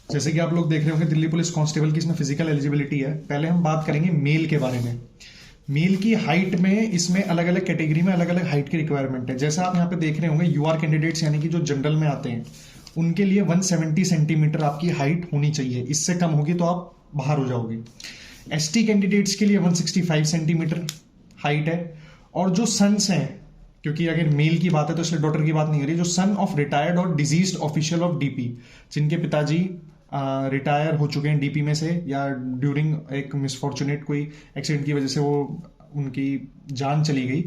जैसे कि आप लोग देख रहे होंगे दिल्ली पुलिस कांस्टेबल की इसमें फिजिकल एलिजिबिलिटी है। पहले हम बात करेंगे मेल के बारे में। मेल की हाइट में इसमें अलग अलग कैटेगरी में अलग अलग हाइट की रिक्वायरमेंट है। जैसा आप यहाँ पे देख रहे होंगे यूआर कैंडिडेट्स यानी कि जो जनरल में आते हैं उनके लिए 170 सेंटीमीटर आपकी हाइट होनी चाहिए, इससे कम होगी तो आप बाहर हो जाओगे। एसटी कैंडिडेट्स के लिए 165 सेंटीमीटर हाइट है। और जो सन्स हैं, क्योंकि अगर मेल की बात है तो इसलिए डॉटर की बात नहीं हो रही, जो सन ऑफ रिटायर्ड और डिजीज्ड ऑफिशियल ऑफ डीपी, जिनके पिताजी रिटायर हो चुके हैं डीपी में से या ड्यूरिंग एक मिसफॉर्चुनेट कोई एक्सीडेंट की वजह से वो उनकी जान चली गई,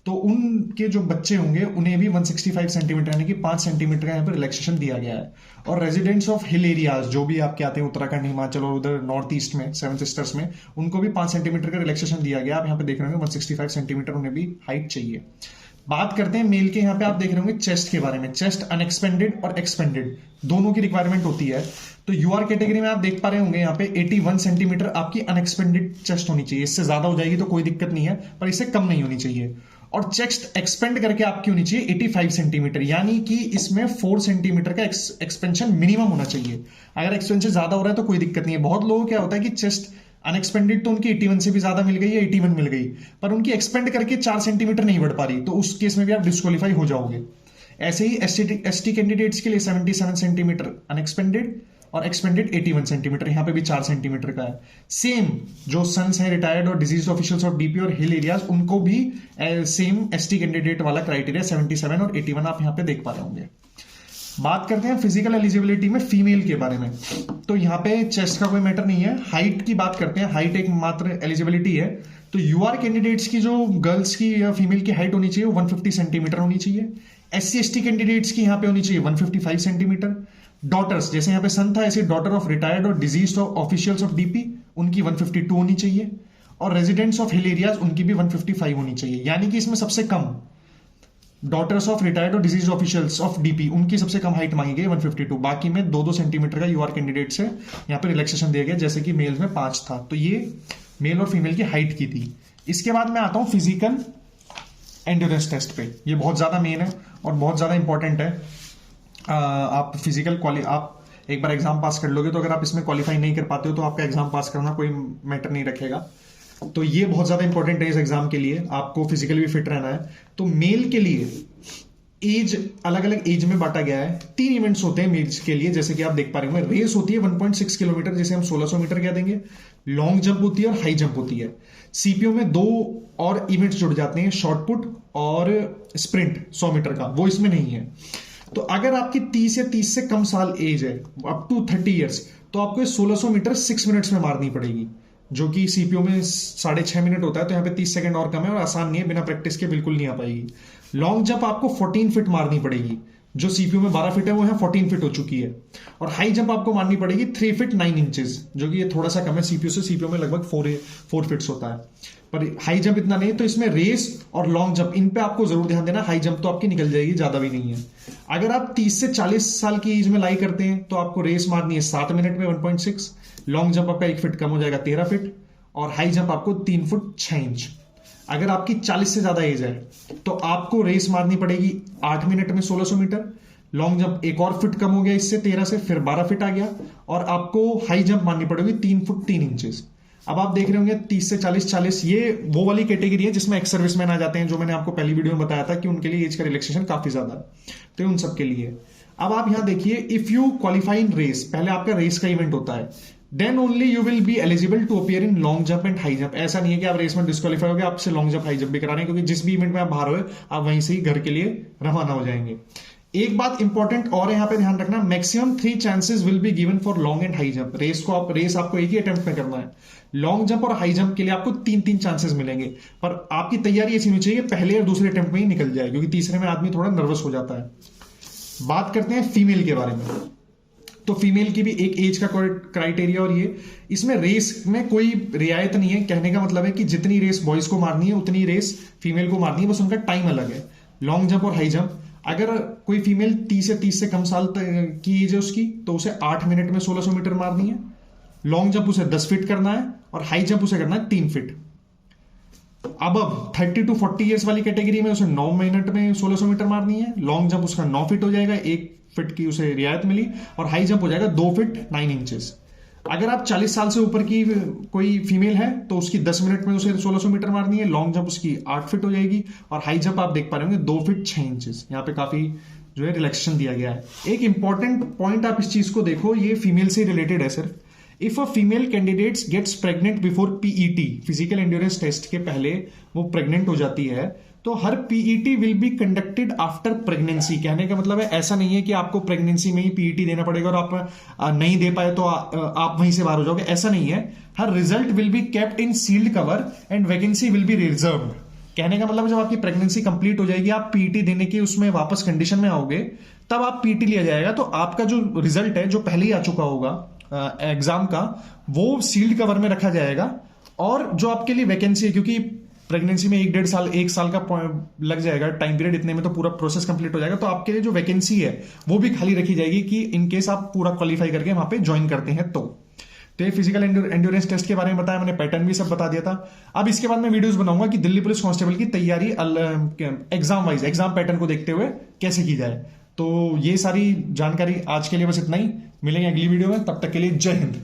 तो उनके जो बच्चे होंगे उन्हें भी 165 सेंटीमीटर यानी कि 5 सेंटीमीटर का यहाँ पर रिलैक्सेशन दिया गया है। और रेजिडेंट्स ऑफ हिल एरियाज जो भी आपके आते हैं उत्तराखंड, हिमाचल और उधर नॉर्थ ईस्ट में सेवन सिस्टर्स में, उनको भी 5 सेंटीमीटर का रिलैक्सेशन दिया गया। आप यहाँ पे देख रहे होंगे 165 सेंटीमीटर उन्हें भी हाइट चाहिए। बात करते हैं मेल के, यहाँ पे आप देख रहे होंगे चेस्ट के बारे में। चेस्ट अनएक्सपेंडेड और एक्सपेंडेड दोनों की रिक्वायरमेंट होती है। तो यूआर कैटेगरी में आप देख पा रहे होंगे यहाँ पे 81 सेंटीमीटर आपकी अनएक्सपेंडेड चेस्ट होनी चाहिए। इससे ज्यादा हो जाएगी तो कोई दिक्कत नहीं है, पर इससे कम नहीं होनी चाहिए। और चेस्ट एक्सपेंड करके आपकी होनी चाहिए 85 सेंटीमीटर, यानी कि इसमें 4 सेंटीमीटर का एक्सपेंशन मिनिमम होना चाहिए। अगर एक्सपेंशन ज्यादा हो रहा है तो कोई दिक्कत नहीं है। बहुत लोगों को क्या होता है कि चेस्ट अनएक्सपेंडेड तो उनकी 81 से भी ज्यादा मिल गई या 81 मिल गई, पर उनकी एक्सपेंड करके 4 सेंटीमीटर नहीं बढ़ पा रही, तो उस केस में भी आप डिस्क्वालीफाई हो जाओगे। ऐसे ही एसटी कैंडिडेट्स के लिए 77 सेंटीमीटर अनएक्सपेंडेड और एक्सपेंडेड 81 सेंटीमीटर, यहां पे भी 4 सेंटीमीटर का है। सेम जो सन्स हैं रिटायर्ड और डिजीज ऑफिशियल्स ऑफ डीपी और हिल एरियाज, उनको भी सेम एसटी कैंडिडेट वाला क्राइटेरिया 77 और 81 आप यहां पे देख पा रहे होंगे। बात करते हैं फिजिकल एलिजिबिलिटी में फीमेल के बारे में। तो यहाँ पे चेस्ट का कोई मैटर नहीं है, हाइट की बात करते हैं। हाइट एक मात्र एलिजिबिलिटी है। तो यूआर कैंडिडेट्स की जो गर्ल्स की या फीमेल की हाइट होनी चाहिए वो 150 सेंटीमीटर होनी चाहिए। एससी एसटी कैंडिडेट्स की यहाँ पे होनी चाहिए 155 सेंटीमीटर। डॉटर्स, जैसे यहाँ पे सन था, ऐसे डॉटर ऑफ रिटायर्ड और डिजीज ऑफिशियल्स ऑफ डीपी, उनकी 152 होनी चाहिए। और रेजिडेंट्स ऑफ हिल एरियाज, उनकी भी 155 होनी चाहिए। यानी कि इसमें सबसे कम डॉटर्स ऑफ रिटायर्ड और डिजीज ऑफिशियल्स ऑफ डीपी, उनकी सबसे कम हाइट मांगी गई 152। बाकी में 2-2 सेंटीमीटर का यूआर कैंडिडेट से यहाँ पे रिलैक्सेशन दिया गया, जैसे कि मेल्स में 5 था। तो ये मेल और फीमेल की हाइट की थी। इसके बाद मैं आता हूं फिजिकल एंड्योरेंस टेस्ट पे। ये बहुत ज्यादा मेन है और बहुत ज्यादा इंपॉर्टेंट है। आप फिजिकल आप एक बार एग्जाम पास कर लोगे, तो अगर आप इसमें क्वालिफाई नहीं कर पाते हो तो आपका एग्जाम पास करना कोई मैटर नहीं रखेगा। तो ये बहुत ज्यादा इंपॉर्टेंट है इस एग्जाम के लिए, आपको फिजिकली भी फिट रहना है। तो मेल के लिए एज अलग अलग एज में बांटा गया है। 3 इवेंट्स होते हैं मेल्स के लिए, जैसे कि आप देख पा रहे होंगे। रेस होती है 1.6 किलोमीटर, जिसे हम 1600 मीटर कह देंगे। लॉन्ग जंप होती है और हाई जंप होती है। सीपीओ में 2 और इवेंट्स जुड़ जाते हैं, शॉर्ट पुट और स्प्रिंट 100 मीटर का, वो इसमें नहीं है। तो अगर आपकी 30 या 30 से कम साल एज है, अप टू 30 ईयर्स, तो आपको 1600 मीटर 6 मिनट्स में मारनी पड़ेगी, जो कि सीपीओ में 6.5 मिनट होता है। तो यहाँ पे 30 सेकंड और कम है और आसान नहीं है, बिना प्रैक्टिस के बिल्कुल नहीं आ पाएगी। लॉन्ग जंप आपको 14 फीट मारनी पड़ेगी, जो सीपीओ में 12 फीट है वो यहाँ 14 फीट हो चुकी है। और हाई जंप आपको मारनी पड़ेगी 3 फीट 9 इंचेस, जो कि ये थोड़ा सा कम है सीपीओ से। सीपीओ में लगभग 4 फीट्स होता है, पर हाई जंप इतना नहीं। तो इसमें रेस और लॉन्ग जंप, इन पे आपको जरूर ध्यान देना। हाई जंप तो आपकी निकल जाएगी, ज्यादा भी नहीं है। अगर आप 30 से 40 साल की एज में लाई करते हैं तो आपको रेस मारनी है 7 मिनट में 1.6। लॉन्ग जंप आपका 1 फीट कम हो जाएगा 13 फीट। और हाई जंप आपको 3 फुट 6 इंच। अगर आपकी 40 से ज्यादा एज है तो आपको रेस मारनी पड़ेगी 8 मिनट में 1600 मीटर। लॉन्ग जंप 1 और फिट कम हो गया इससे, 13 से फिर 12 फीट आ गया। और आपको हाई जंप मारनी पड़ेगी 3 फुट 3 इंचेस। अब आप देख रहे होंगे 30 से 40, ये वो वाली कैटेगरी है जिसमें एक्स सर्विसमैन आ जाते हैं, जो मैंने आपको पहली वीडियो में बताया था कि उनके लिए एज का रिलैक्सेशन काफी ज्यादा है। तो उन सबके लिए अब आप यहां देखिए, if you qualify in race, पहले आपका रेस का इवेंट होता है, then only you will be eligible to appear in long jump and high jump. ऐसा नहीं है कि आप रेस में डिस्क्वालीफाई हो गए, आपसे लॉन्ग जंप हाई जंप भी करा रहे हैं, क्योंकि जिस भी इवेंट में आप बाहर हुए आप वहीं से ही घर के लिए रवाना हो जाएंगे। एक बात इंपॉर्टेंट और यहां पे ध्यान रखना, maximum 3 chances will be given for long and high jump. Race आपको एक ही अटेम्प्ट में करना है। लॉन्ग जंप और हाई जंप के लिए आपको 3-3 चांसेस मिलेंगे, पर आपकी तैयारी ऐसी होनी चाहिए पहले और दूसरे अटेम्प्ट में ही निकल जाए, क्योंकि तीसरे में आदमी थोड़ा नर्वस हो जाता है। बात करते हैं फीमेल के बारे में। तो फीमेल की भी एक एज का क्राइटेरिया, और ये इसमें रेस में कोई रियायत नहीं है। कहने का मतलब है कि जितनी रेस बॉयज को मारनी है उतनी रेस फीमेल को मारनी है, बस उनका टाइम अलग है। लॉन्ग जंप और हाई जंप, अगर कोई फीमेल 30 से कम साल की एज है उसकी, तो उसे 8 मिनट में 1600 मीटर मारनी है। लॉन्ग जंप उसे 10 फीट करना है और हाई जंप उसे करना है 3 फीट। अब 30 to 40 ईयर्स वाली कैटेगरी में उसे 9 मिनट में 1600 मीटर मारनी है। लॉन्ग जंप उसका 9 फीट हो जाएगा, 1 फीट की उसे रियायत मिली, और हाई जंप हो जाएगा 2 फीट 9 इंचेस। अगर आप 40 साल से ऊपर की कोई फीमेल है तो उसकी 10 मिनट में उसे 1600 मीटर मारनी है, लॉन्ग जंप उसकी 8 फीट हो जाएगी, और हाई जंप आप देख पा रहे होंगे 2 फीट 6 इंचेस। यहाँ पे काफी जो है रिलैक्सेशन दिया गया है। एक इंपॉर्टेंट पॉइंट आप इस चीज को देखो, ये फीमेल से रिलेटेड है सिर्फ। If a female candidates gets pregnant before PET, physical endurance test के पहले वो प्रेग्नेंट हो जाती है, तो हर PET will be conducted after pregnancy. कहने का मतलब है ऐसा नहीं है कि आपको प्रेगनेंसी में ही पीईटी देना पड़ेगा और आप नहीं दे पाए तो आप वहीं से बाहर हो जाओगे, ऐसा नहीं है। हर result will be kept in sealed cover and vacancy will be reserved. कहने का मतलब जब आपकी प्रेगनेंसी कंप्लीट हो जाएगी, आप पीईटी देने की उसमें वापस कंडीशन में आओगे, तब आप पीईटी लिया जाएगा, तो आपका जो रिजल्ट है जो पहले ही आ चुका होगा एग्जाम का, वो सील्ड कवर में रखा जाएगा। और जो आपके लिए वैकेंसी है, क्योंकि प्रेगनेंसी में 1 का लग जाएगा टाइम पीरियड, इतने में तो पूरा प्रोसेस कंप्लीट हो जाएगा, तो आपके लिए जो वैकेंसी है वो भी खाली रखी जाएगी कि इनकेस आप पूरा क्वालिफाई करके वहां पे ज्वाइन करते हैं तो ये फिजिकल एंड्योरेंस टेस्ट के बारे में बताया मैंने, पैटर्न भी सब बता दिया था। अब इसके बाद मैं वीडियोस बनाऊंगा कि दिल्ली पुलिस कांस्टेबल की तैयारी एग्जाम वाइज, एग्जाम पैटर्न को देखते हुए कैसे की जाए। तो ये सारी जानकारी आज के लिए बस इतना ही, मिलेंगे अगली वीडियो में, तब तक के लिए जय हिंद।